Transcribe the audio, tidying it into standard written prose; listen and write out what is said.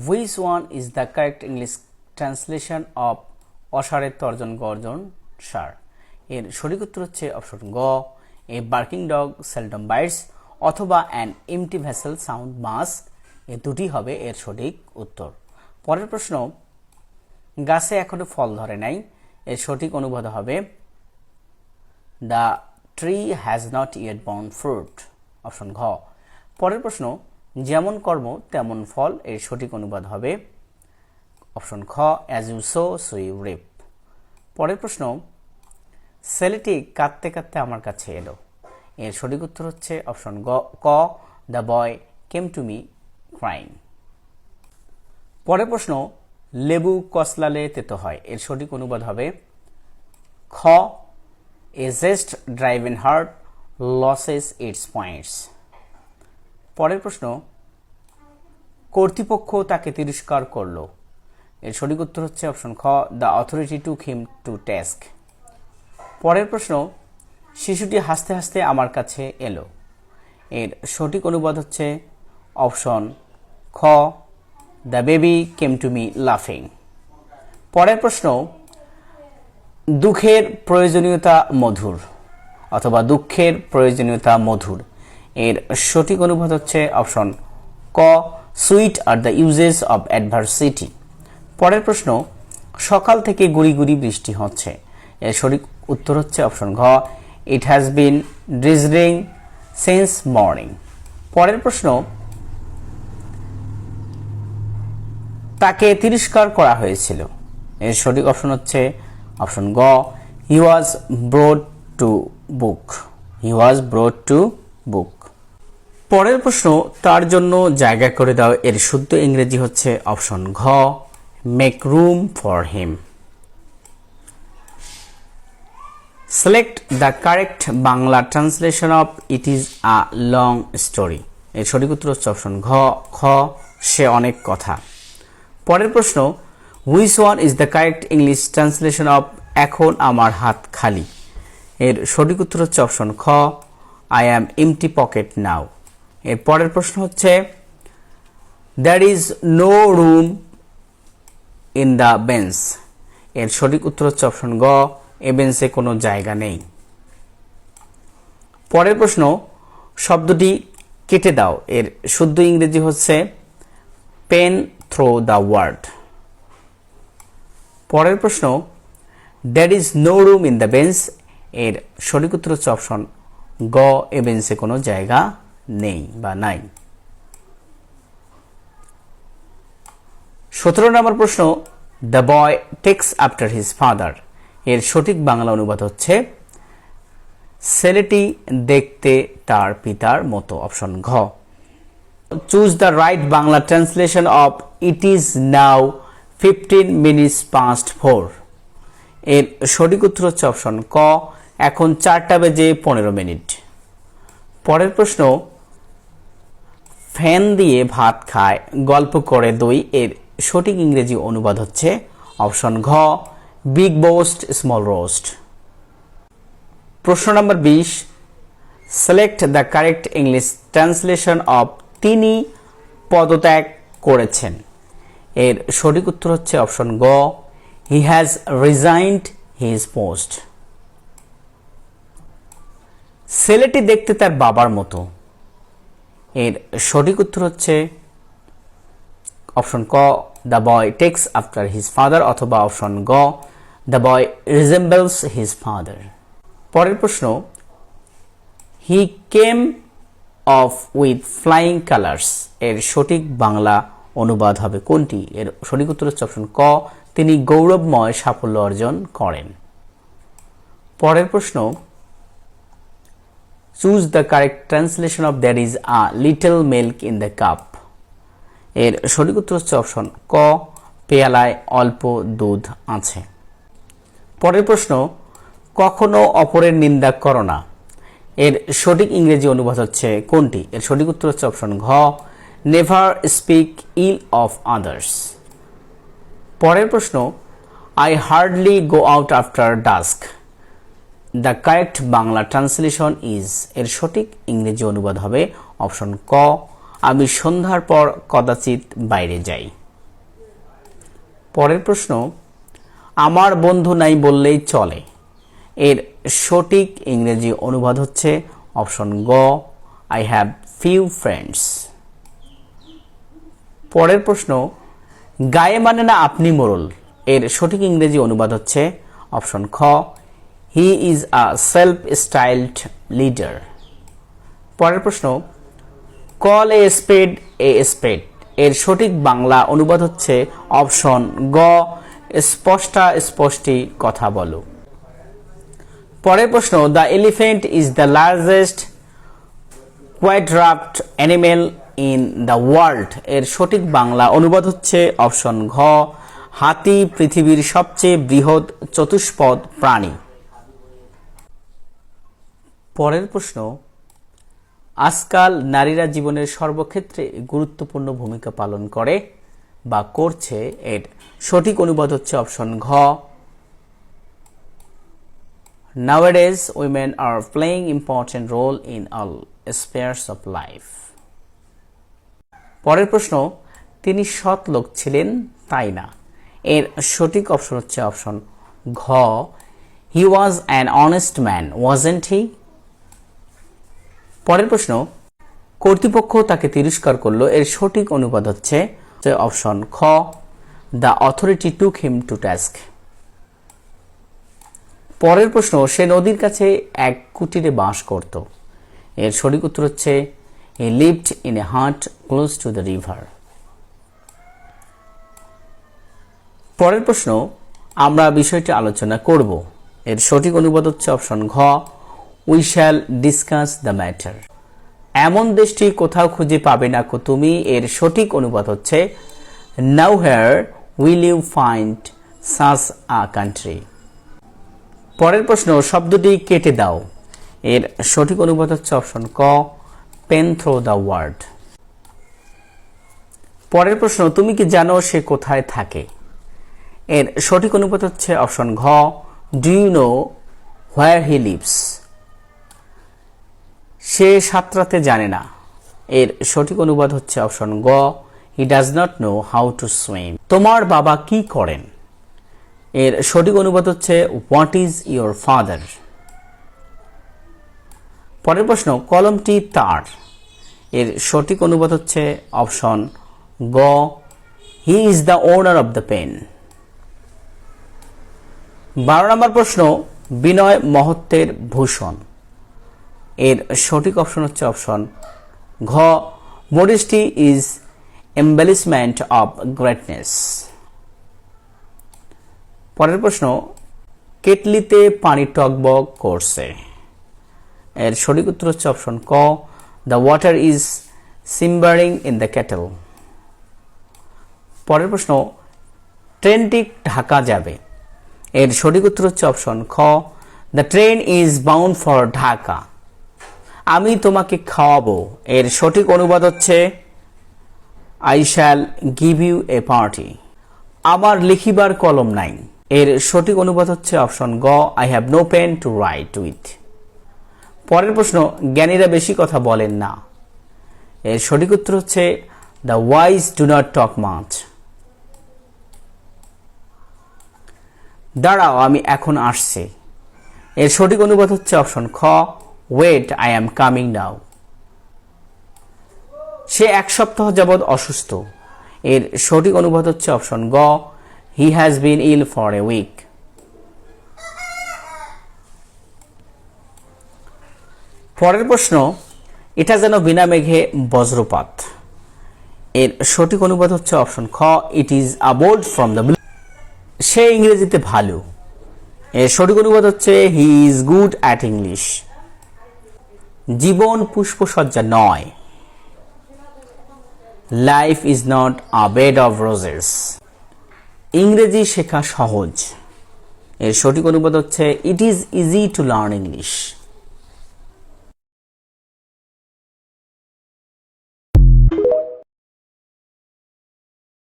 Which one is the correct English translation of অসারের তর্জন গর্জন সার? এর সঠিক উত্তর হচ্ছে অপশন গ, a barking dog seldom bites অথবা an empty vessel sound much. এ দুটি হবে এর সঠিক উত্তর। পরের প্রশ্ন, গাছে এখনো ফল ধরে নাই। এর সঠিক অনুবাদ হবে the tree has not yet born fruit, option ঘ। পরের প্রশ্ন, যেমন কর্ম তেমন ফল। এর সঠিক অনুবাদ হবে অপশন খ, as you sow so you reap. পরের প্রশ্ন, ছেলেটি কাঁদতে কাঁদতে আমার কাছে এলো। এর সঠিক উত্তর হচ্ছে অপশন ক, the boy came to me crying. পরের প্রশ্ন, লেবু কসলালে তেতো হয়। এর সঠিক অনুবাদ হবে খ, a jest drive in heart loses its points. পরের প্রশ্ন, কর্তৃপক্ষ তাকে তিরস্কার করলো। এর সঠিক উত্তর হচ্ছে অপশন খ, the authority took him to task. পরের প্রশ্ন, শিশুটি হাসতে হাসতে আমার কাছে এলো। এর সঠিক অনুবাদ হচ্ছে অপশন খ, the baby came to me লাফিং। পরের প্রশ্ন, দুঃখের প্রয়োজনীয়তা মধুর অথবা দুঃখের প্রয়োজনীয়তা মধুর। এর সঠিক অনুবাদ হচ্ছে অপশন ক, sweet are the uses of adversity. পরের প্রশ্ন, সকাল থেকে গুড়ি গুড়ি বৃষ্টি হচ্ছে। এর সঠিক উত্তর হচ্ছে অপশন ঘ, it has been drizzling since morning. পরের প্রশ্ন, তাকে তিরস্কার করা হয়েছিল। এর সঠিক অপশন হচ্ছে অপশন গ, he was brought to book. He was brought to book. পরের প্রশ্ন, তার জন্য জায়গা করে দাও। এর শুদ্ধ ইংরেজি হচ্ছে অপশন ঘ, make room for him. Select the correct Bangla translation of it is a long story. এর সঠিক উত্তর হচ্ছে অপশন ঘ, খ, সে অনেক কথা। পরের প্রশ্ন, which one is the correct English translation of এখন আমার হাত খালি। এর সঠিক উত্তর হচ্ছে অপশন খ, I am empty pocket now. এর পরের প্রশ্ন হচ্ছে, there is no room in the bench. এর সঠিক উত্তর হচ্ছে অপশন গ, এ বেঞ্চে কোনো জায়গা নেই। পরের প্রশ্ন, শব্দটি কেটে দাও। এর শুদ্ধ ইংরেজি হচ্ছে পেন থ্রো দ্য ওয়ার্ড। পরের প্রশ্ন, there is no room in the bench. এর সঠিক উত্তর হচ্ছে অপশন গ, এ বেঞ্চে কোনো জায়গা নেই বা নাই। 17 নম্বর প্রশ্ন, the boy takes after his father. এর সঠিক বাংলা অনুবাদ হচ্ছে ছেলেটি দেখতে তার পিতার মতো, অপশন ঘ। Choose the right Bangla translation of it is now 15 minutes past 4। এর সঠিক উত্তর হচ্ছে অপশন ক, এখন 4টা বেজে 15 মিনিট। পরের প্রশ্ন, ফ্যান দিয়ে ভাত খায় গল্প করে দই। এর সঠিক ইংরেজি অনুবাদ হচ্ছে অপশন ঘ, বিগ বোস্ট স্মল রোস্ট। প্রশ্ন নম্বর 20, select the correct English translation of তিনি পদত্যাগ করেছেন। এর সঠিক উত্তর হচ্ছে অপশন গ, he has resigned his post. ছেলেটি দেখতে তার বাবার মতো। এর সঠিক উত্তর হচ্ছে অপশন ক, the boy takes after his father অথবা অপশন গ, the boy resembles his father. পরের প্রশ্ন, হি কেম অফ উইথ ফ্লাইং কালার্স। এর সঠিক বাংলা অনুবাদ হবে কোনটি? এর সঠিক উত্তর হচ্ছে অপশন ক, তিনি গৌরবময় সাফল্য অর্জন করেন। পরের প্রশ্ন, choose the correct translation of there is a little milk in the cup. এর সঠিক উত্তর হচ্ছে অপশন ক, পেয়ালায় অল্প দুধ আছে। পরের প্রশ্ন, কখনো অপরের নিন্দা করো না। এর সঠিক ইংরেজি অনুবাদ হচ্ছে কোনটি? এর সঠিক উত্তর হচ্ছে অপশন ঘ, never speak ill of others. পরের প্রশ্ন, I hardly go out after dusk. The correct Bangla translation is. এর সঠিক ইংরেজি অনুবাদ হবে অপশন ক, আমি সন্ধ্যার পর কদাচিৎ বাইরে যাই। পরের প্রশ্ন, আমার বন্ধু নাই বললেই চলে, এর সঠিক ইংরেজি অনুবাদ হচ্ছে অপশন গ, আই হ্যাভ ফিউ ফ্রেন্ডস। পরের প্রশ্ন, গায়ে মানে না আপনি মোড়ল, এর সঠিক ইংরেজি অনুবাদ হচ্ছে অপশন খ, he is a self styled leader. পরের প্রশ্ন, কল এ স্পেড এর সঠিক বাংলা অনুবাদ হচ্ছে অপশন গ, স্পষ্টি কথা বলো। পরের প্রশ্ন, the elephant is the largest quadruped animal in the world, এর সঠিক বাংলা অনুবাদ হচ্ছে অপশন ঘ, হাতি পৃথিবীর সবচেয়ে বৃহৎ চতুষ্পদ প্রাণী। পরের প্রশ্ন, আজকাল নারীরা জীবনের সর্বক্ষেত্রে গুরুত্বপূর্ণ ভূমিকা পালন করে বা করছে, এর সঠিক অনুবাদ হচ্ছে অপশন ঘ, nowadays women are playing important role in all spheres of life। পরের প্রশ্ন, তিনি সৎ লোক ছিলেন তাই না, এর সঠিক অপশন হচ্ছে অপশন ঘ, he was an honest man wasn't he। পরের প্রশ্ন, কর্তৃপক্ষ তাকে তিরস্কার করলো, এর সঠিক অনুবাদ হচ্ছে অপশন খ, the authority took him to task। পরের প্রশ্ন, সে নদীর কাছে এক কুটিরে বাস করত, এর সঠিক উত্তর হচ্ছে he lived in a hut close to the river। পরের প্রশ্ন, আমরা বিষয়টি আলোচনা করব, এর সঠিক অনুবাদ হচ্ছে অপশন ঘ, we shall discuss the matter। এমন দেশটি কোথাও খুঁজে পাবে না কো তুমি, এর সঠিক অনুবাদ হচ্ছে nowhere will you find such a country। পরের প্রশ্ন, শব্দটি কেটে দাও, এর সঠিক অনুবাদ হচ্ছে অপশন ক, পেন থ্রো দ্য ওয়ার্ড। পরের প্রশ্ন, তুমি কি জানো সে কোথায় থাকে, এর সঠিক অনুবাদ হচ্ছে অপশন ঘ, do you know where he lives. সে সাঁতরাতে জানে না, এর সঠিক অনুবাদ হচ্ছে অপশন গ, he does not know how to swim. তোমার বাবা কি করেন, এর সঠিক অনুবাদ হচ্ছে হোয়াট ইজ ইয়োর ফাদার। পরের প্রশ্ন, কলমটি তার, এর সঠিক অনুবাদ হচ্ছে অপশন গ, he is the owner of the pen. 12 নম্বর প্রশ্ন, বিনয় মহত্বের ভূষণ, এর সঠিক অপশন হচ্ছে অপশন ঘ, মডেস্টি ইজ এম্বেলিশমেন্ট অব গ্রেটনেস। পরের প্রশ্ন, কেটলিতে পানি টকবক করছে, এর সঠিক উত্তর হচ্ছে অপশন ক, the water is simmering in the kettle. পরের প্রশ্ন, ট্রেনটি ঢাকা যাবে, এর সঠিক উত্তর হচ্ছে অপশন খ, the train is bound for Dhaka. আমি তোমাকে খাওয়াবো, এর সঠিক অনুবাদ হচ্ছে I shall give you a party. আমার লিখিবার কলম নাই, এর সঠিক অনুবাদ হচ্ছে অপশন গ, I have no pen to write with. পরের প্রশ্ন, জ্ঞানীরা বেশি কথা বলেন না, এর সঠিক উত্তর হচ্ছে the wise do not talk much. দাঁড়াও আমি এখন আসছি, এর সঠিক অনুবাদ হচ্ছে অপশন খ, wait I am coming now. সে 1 সপ্তাহ যাবৎ অসুস্থ, এর সঠিক অনুবাদ হচ্ছে অপশন গ, he has been ill for a week. পরের প্রশ্ন, এটা যেন বিনা মেঘে বজ্রপাত, এর সঠিক অনুবাদ হচ্ছে অপশন খ, it is a bolt from the blue. সে ইংরেজিতে ভালো, এর সঠিক অনুবাদ হচ্ছে he is good at English. জীবন পুষ্পসজ্জা নয়, life is not a bed of roses. ইংরেজি শেখা সহজ, এর সঠিক অনুবাদ হচ্ছে it is easy to learn English.